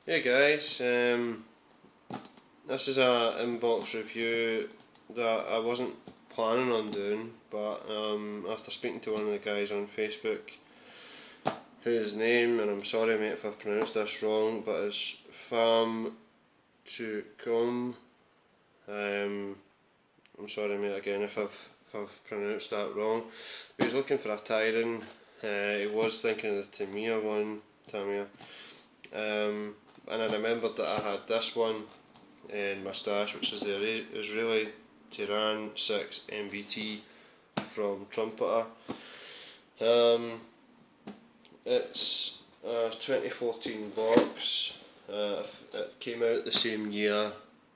Hey guys, this is a inbox review that I wasn't planning on doing, but after speaking to one of the guys on Facebook, whose name, and I'm sorry mate if I've pronounced this wrong, but it's pham to come. I'm sorry mate again if I've pronounced that wrong. He was looking for a tiran. He was thinking of the Tamiya. And I remembered that I had this one in my stash, which is the Israeli Tiran 6 MBT from Trumpeter. It's a 2014 box. It came out the same year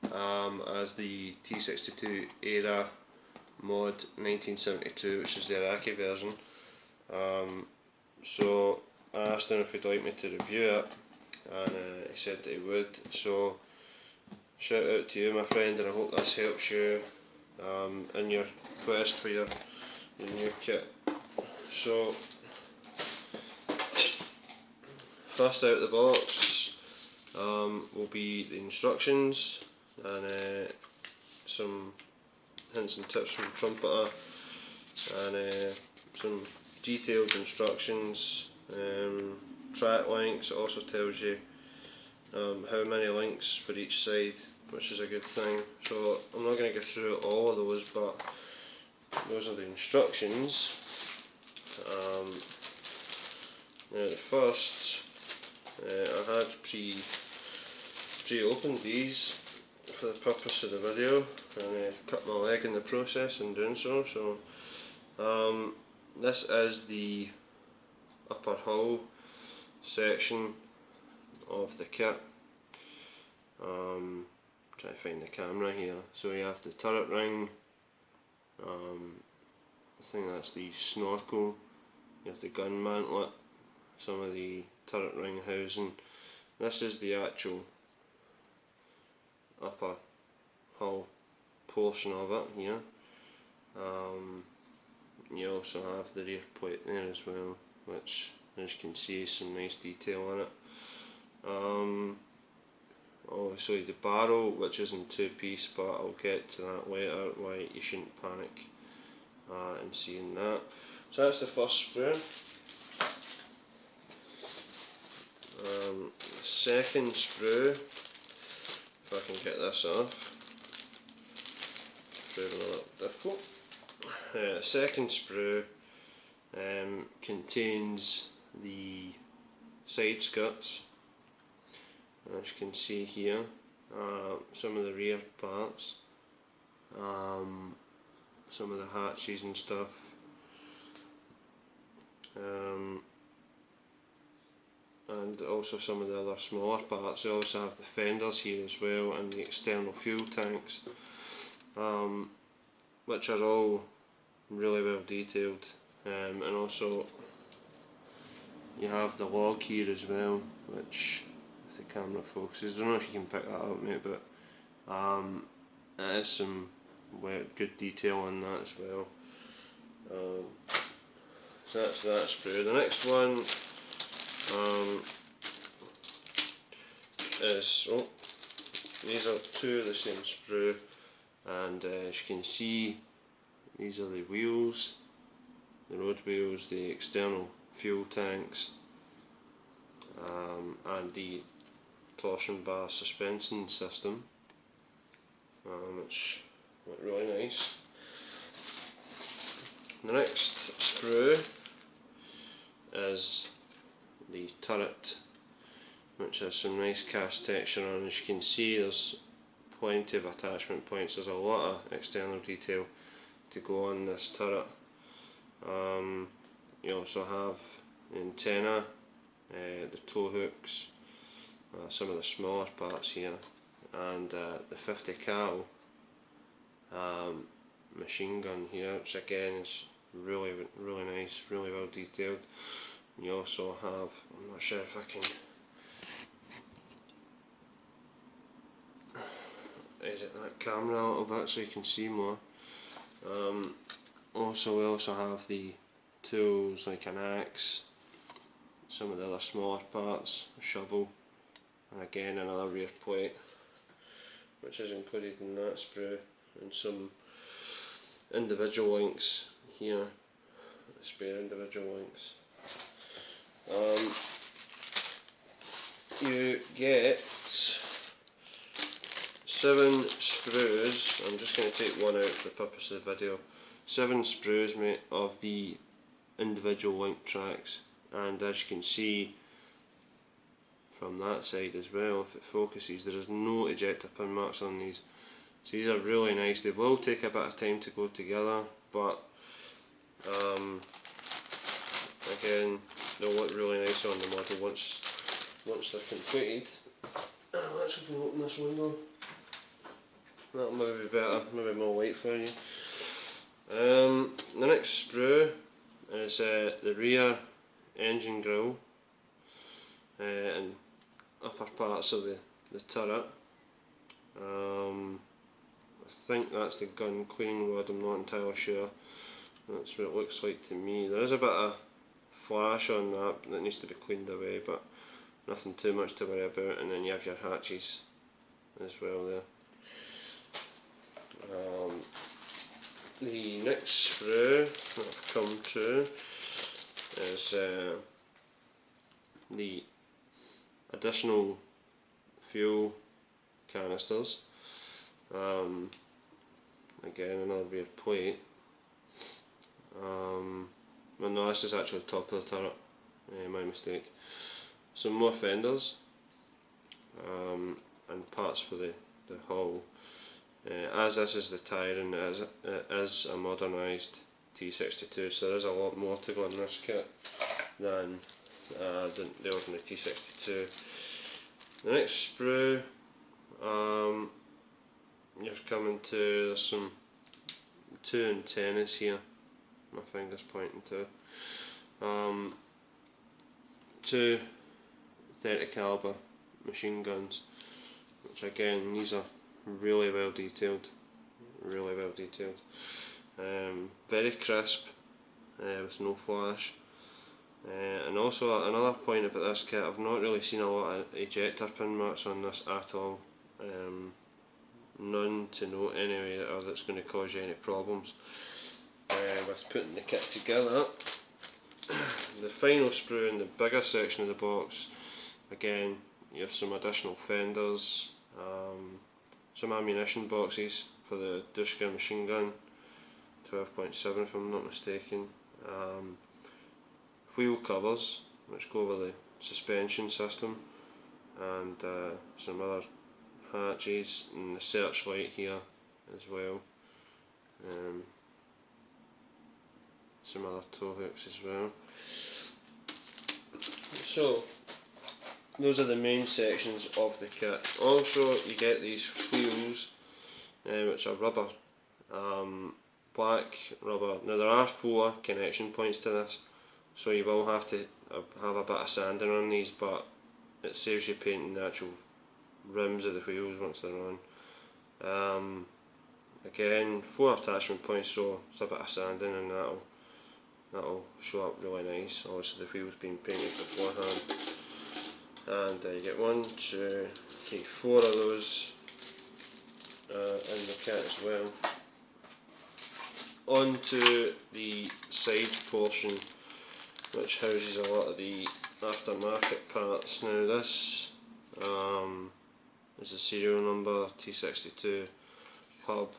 as the T62 era mod 1972, which is the Iraqi version. So I asked him if he'd like me to review it, and he said that he would. So shout out to you, my friend, and I hope this helps you in your quest for your new kit. So first out of the box will be the instructions and some hints and tips from Trumpeter, and some detailed instructions, track links. It also tells you how many links for each side, which is a good thing. So I'm not going to go through all of those, but those are the instructions. Now the first, I had pre-opened these for the purpose of the video, and cut my leg in the process in doing so. So this is the upper hull section of the kit. Try to find the camera here. So you have the turret ring, I think that's the snorkel, you have the gun mantlet, some of the turret ring housing. This is the actual upper hull portion of it here. You also have the rear plate there as well, which, as you can see, is some nice detail on it. Obviously the barrel, which is in two-piece, but I'll get to that later, why you shouldn't panic in seeing that. So that's the first sprue. The second sprue, if I can get this off, proving a little difficult. The second sprue contains the side skirts, as you can see here, some of the rear parts, some of the hatches and stuff, and also some of the other smaller parts. They also have the fenders here as well, and the external fuel tanks, which are all really well detailed, and also you have the log here as well, which, if the camera focuses, I don't know if you can pick that up mate, but it is some good detail on that as well. So that's that sprue. The next one is, these are two of the same sprue, and as you can see, these are the wheels, the road wheels, the external fuel tanks, and the torsion bar suspension system, which look really nice. The next sprue is the turret, which has some nice cast texture on. As you can see, there's plenty of attachment points. There's a lot of external detail to go on this turret. You also have the antenna, the tow hooks, some of the smaller parts here, and the 50 cal machine gun here, which again is really nice, really well detailed. You also have, I'm not sure if I can edit that camera a little bit so you can see more. We also have the tools like an axe, some of the other smaller parts, a shovel, and again another rear plate, which is included in that sprue, and some individual links here, spare individual links. You get 7 sprues. I'm just going to take one out for the purpose of the video. 7 sprues, mate, of the individual link tracks, and as you can see from that side as well, if it focuses, there is no ejector pin marks on these. So these are really nice. They will take a bit of time to go together, but again, they'll look really nice on the model once they're completed. I'm actually going to open this window. That'll maybe be better, maybe more light for you. The next sprue is the rear engine grille and upper parts of the turret. I think that's the gun cleaning rod, I'm not entirely sure. That's what it looks like to me. There is a bit of flash on that needs to be cleaned away, but nothing too much to worry about. And then you have your hatches as well there. The next sprue that I've come to is the additional fuel canisters. Again, another rear plate. Well, no, this is actually the top of the turret, my mistake. Some more fenders and parts for the hull. As this is the tiran, it is a modernised T62, so there's a lot more to go in this kit than the ordinary T62. The next sprue, you're coming to, there's some 2 antennas here, my finger's pointing to. 2 30 caliber machine guns, which again, these are really well detailed, very crisp, with no flash. And also another point about this kit, I've not really seen a lot of ejector pin marks on this at all. None to note anyway, or that's going to cause you any problems with putting the kit together. The final sprue in the bigger section of the box, again you have some additional fenders, some ammunition boxes for the Dushka machine gun, 12.7 if I'm not mistaken, wheel covers which go over the suspension system, and some other hatches, and the searchlight here as well, some other tow hooks as well. So those are the main sections of the kit. Also you get these wheels, which are rubber, black rubber. Now there are 4 connection points to this, so you will have to have a bit of sanding on these, but it saves you painting the actual rims of the wheels once they're on. Again, 4 attachment points, so it's a bit of sanding and that'll show up really nice. Obviously the wheels being painted beforehand. And you get 1, 2, 3, 4 of those in the kit as well. On to the side portion, which houses a lot of the aftermarket parts. Now this is the serial number T62 hub.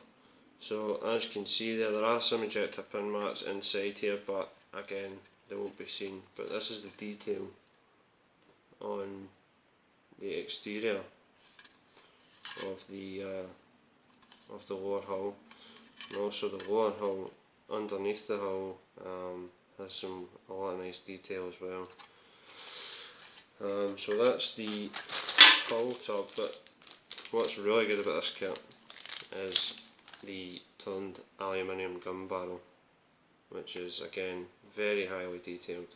So as you can see there are some ejector pin marks inside here, but again they won't be seen. But this is the detail on the exterior of the lower hull, and also the lower hull underneath the hull has a lot of nice detail as well. So that's the hull tub, but what's really good about this kit is the turned aluminium gun barrel, which is again very highly detailed.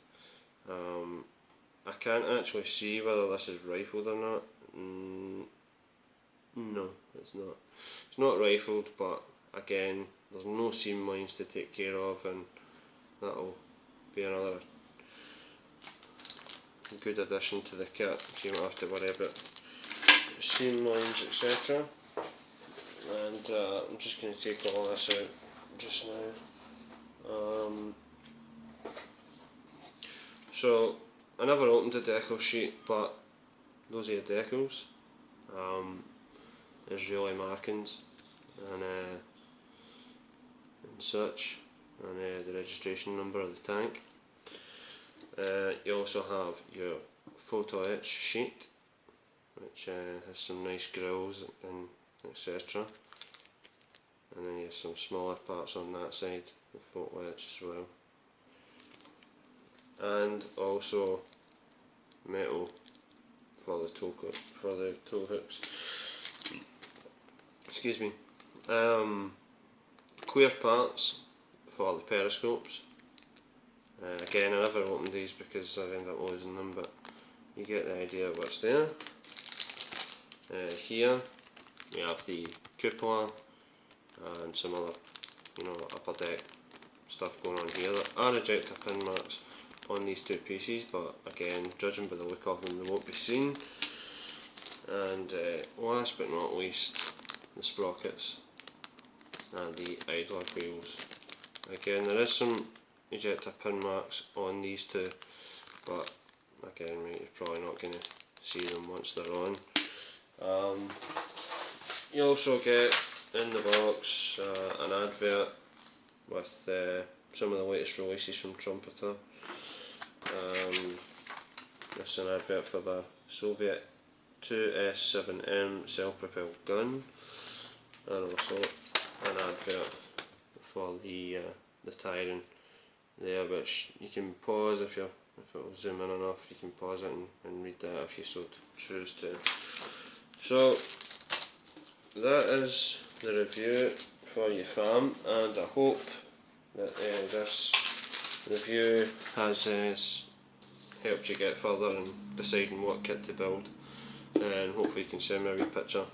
I can't actually see whether this is rifled or not. No, it's not. It's not rifled, but again, there's no seam lines to take care of, and that'll be another good addition to the kit, so you won't have to worry about seam lines, etc. And I'm just going to take all this out just now. So I never opened a decal sheet, but those are your decals. There's really markings and such, and the registration number of the tank. You also have your photo etch sheet, which has some nice grills and etc. And then you have some smaller parts on that side, the photo etch as well. And also metal for the toe hooks. Excuse me. Clear parts for the periscopes. Again, I never opened these because I ended up losing them, but you get the idea of what's there. Here we have the cupola and some other, upper deck stuff going on here. There are ejector pin marks on these two pieces, but again, judging by the look of them, they won't be seen. And last but not least, the sprockets and the idler wheels. Again, there is some ejector pin marks on these two, but again, you're probably not going to see them once they're on. You also get in the box an advert with some of the latest releases from Trumpeter. This is an advert for the Soviet 2S7M self-propelled gun, and also an advert for the tiran there, which you can pause if it will zoom in enough. You can pause it and read that if you so choose to. So that is the review for your pham, and I hope that this review has helped you get further in deciding what kit to build, and hopefully you can send me a wee picture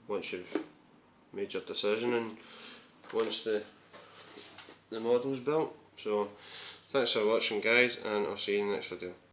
once you've made your decision and once the model's built. So thanks for watching, guys, and I'll see you in the next video.